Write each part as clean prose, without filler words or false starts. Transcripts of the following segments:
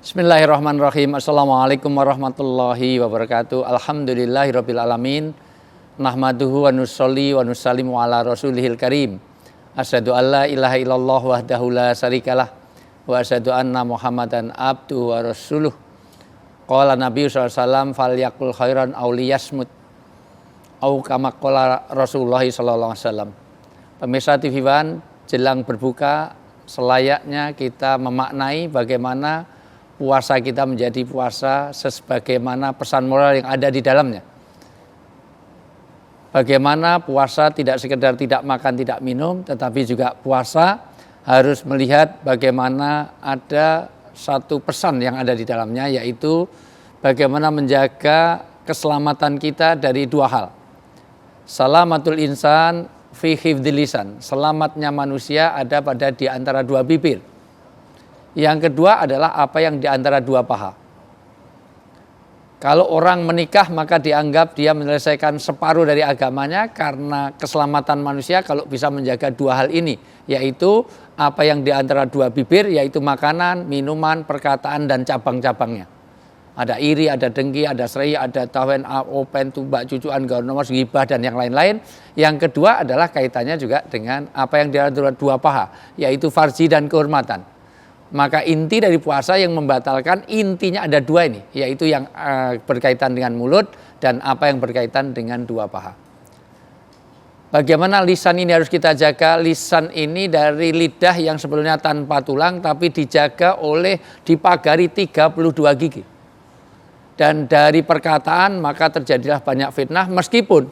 Bismillahirrahmanirrahim. Assalamualaikum warahmatullahi wabarakatuh. Alhamdulillahirabbil alamin. Nahmaduhu wa nusolli wa nusallimu ala rasulihil karim. Asyhadu alla ilaha illallah wahdahu la syarikalah wa asyhadu anna Muhammadan abduhu wa rasuluh. Qala Nabi sallallahu alaihi wasallam falyakul khairan aw liyasmut. Au kama qala Rasulullah sallallahu alaihi wasallam. Pemirsa TV One, jelang berbuka selayaknya kita memaknai bagaimana puasa kita menjadi puasa sebagaimana pesan moral yang ada di dalamnya. Bagaimana puasa tidak sekedar tidak makan, tidak minum, tetapi juga puasa harus melihat bagaimana ada satu pesan yang ada di dalamnya, yaitu bagaimana menjaga keselamatan kita dari dua hal. Salamatul insan fi hifdzil lisan. Selamatnya manusia ada pada di antara dua bibir. Yang kedua adalah apa yang di antara dua paha. Kalau orang menikah maka dianggap dia menyelesaikan separuh dari agamanya karena keselamatan manusia kalau bisa menjaga dua hal ini, yaitu apa yang di antara dua bibir, yaitu makanan, minuman, perkataan, dan cabang-cabangnya. Ada iri, ada dengki, ada serai, ada tawen, open, tumbak, cucuan, gaul nomor, ghibah, dan yang lain-lain. Yang kedua adalah kaitannya juga dengan apa yang di antara dua paha, yaitu farji dan kehormatan. Maka inti dari puasa yang membatalkan intinya ada dua ini, yaitu yang berkaitan dengan mulut dan apa yang berkaitan dengan dua paha. Bagaimana lisan ini harus kita jaga? Lisan ini dari lidah yang sebelumnya tanpa tulang tapi dijaga oleh dipagari 32 gigi. Dan dari perkataan maka terjadilah banyak fitnah, meskipun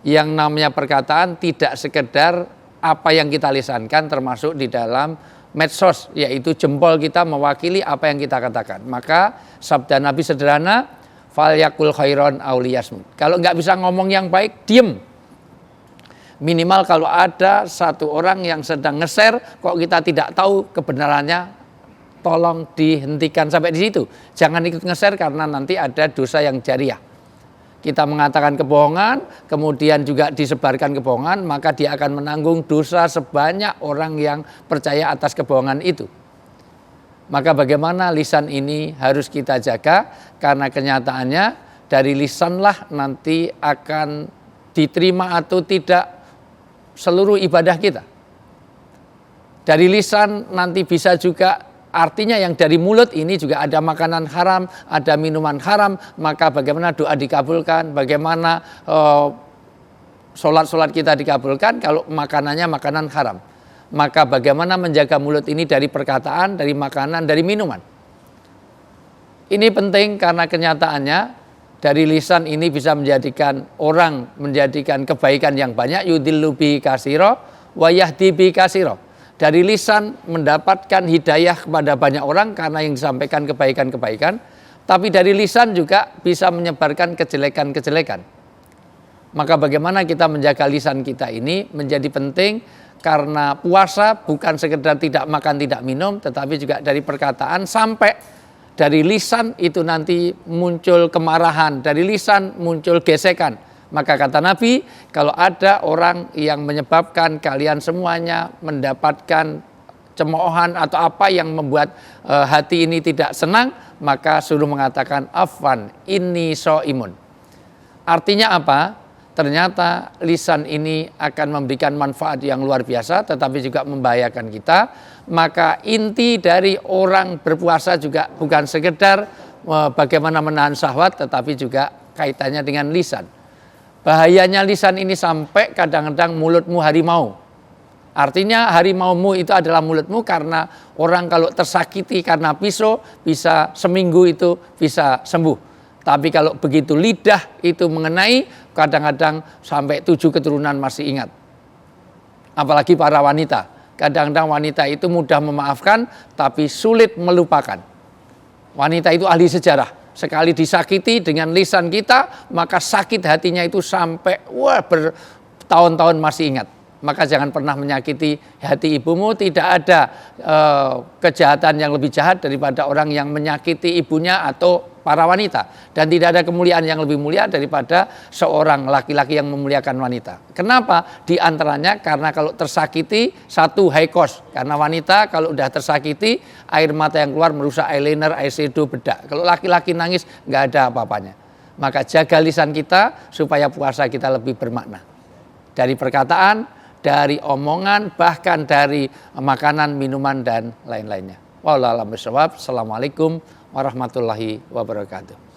yang namanya perkataan tidak sekedar apa yang kita lisankan, termasuk di dalam medsos, yaitu jempol kita mewakili apa yang kita katakan. Maka sabda Nabi sederhana, falyakul khairon aw liyasmut. Kalau nggak bisa ngomong yang baik, diem. Minimal kalau ada satu orang yang sedang nge-share kok kita tidak tahu kebenarannya, tolong dihentikan sampai di situ. Jangan ikut nge-share karena nanti ada dosa yang jariah. Kita mengatakan kebohongan, kemudian juga disebarkan kebohongan, maka dia akan menanggung dosa sebanyak orang yang percaya atas kebohongan itu. Maka bagaimana lisan ini harus kita jaga, karena kenyataannya dari lisanlah nanti akan diterima atau tidak seluruh ibadah kita. Dari lisan nanti bisa juga, artinya yang dari mulut ini juga ada makanan haram, ada minuman haram, maka bagaimana doa dikabulkan, bagaimana sholat-sholat kita dikabulkan kalau makanannya makanan haram. Maka bagaimana menjaga mulut ini dari perkataan, dari makanan, dari minuman. Ini penting karena kenyataannya dari lisan ini bisa menjadikan orang menjadikan kebaikan yang banyak, yudillu bi katsira wa yahdi bi katsira. Dari lisan mendapatkan hidayah kepada banyak orang karena yang disampaikan kebaikan-kebaikan, tapi dari lisan juga bisa menyebarkan kejelekan-kejelekan. Maka bagaimana kita menjaga lisan kita ini menjadi penting, karena puasa bukan sekedar tidak makan, tidak minum, tetapi juga dari perkataan sampai dari lisan itu nanti muncul kemarahan, dari lisan muncul gesekan. Maka kata Nabi, kalau ada orang yang menyebabkan kalian semuanya mendapatkan cemoohan atau apa yang membuat hati ini tidak senang, maka suruh mengatakan afwan inni shaimun. Artinya apa? Ternyata lisan ini akan memberikan manfaat yang luar biasa, tetapi juga membahayakan kita. Maka inti dari orang berpuasa juga bukan sekedar bagaimana menahan syahwat, tetapi juga kaitannya dengan lisan. Bahayanya lisan ini sampai kadang-kadang mulutmu harimau. Artinya harimaumu itu adalah mulutmu, karena orang kalau tersakiti karena pisau bisa seminggu itu bisa sembuh. Tapi kalau begitu lidah itu mengenai, kadang-kadang sampai 7 keturunan masih ingat. Apalagi para wanita. Kadang-kadang wanita itu mudah memaafkan tapi sulit melupakan. Wanita itu ahli sejarah. Sekali disakiti dengan lisan kita, maka sakit hatinya itu sampai bertahun-tahun masih ingat. Maka jangan pernah menyakiti hati ibumu. Tidak ada kejahatan yang lebih jahat daripada orang yang menyakiti ibunya atau para wanita. Dan tidak ada kemuliaan yang lebih mulia daripada seorang laki-laki yang memuliakan wanita. Kenapa? Di antaranya karena kalau tersakiti, satu high cost. Karena wanita kalau udah tersakiti, air mata yang keluar merusak eyeliner, eyeshadow, bedak. Kalau laki-laki nangis nggak ada apa-apanya. Maka jaga lisan kita supaya puasa kita lebih bermakna. Dari perkataan, dari omongan, bahkan dari makanan, minuman, dan lain-lainnya. Wallahu a'lam bishawab. Assalamualaikum warahmatullahi wabarakatuh.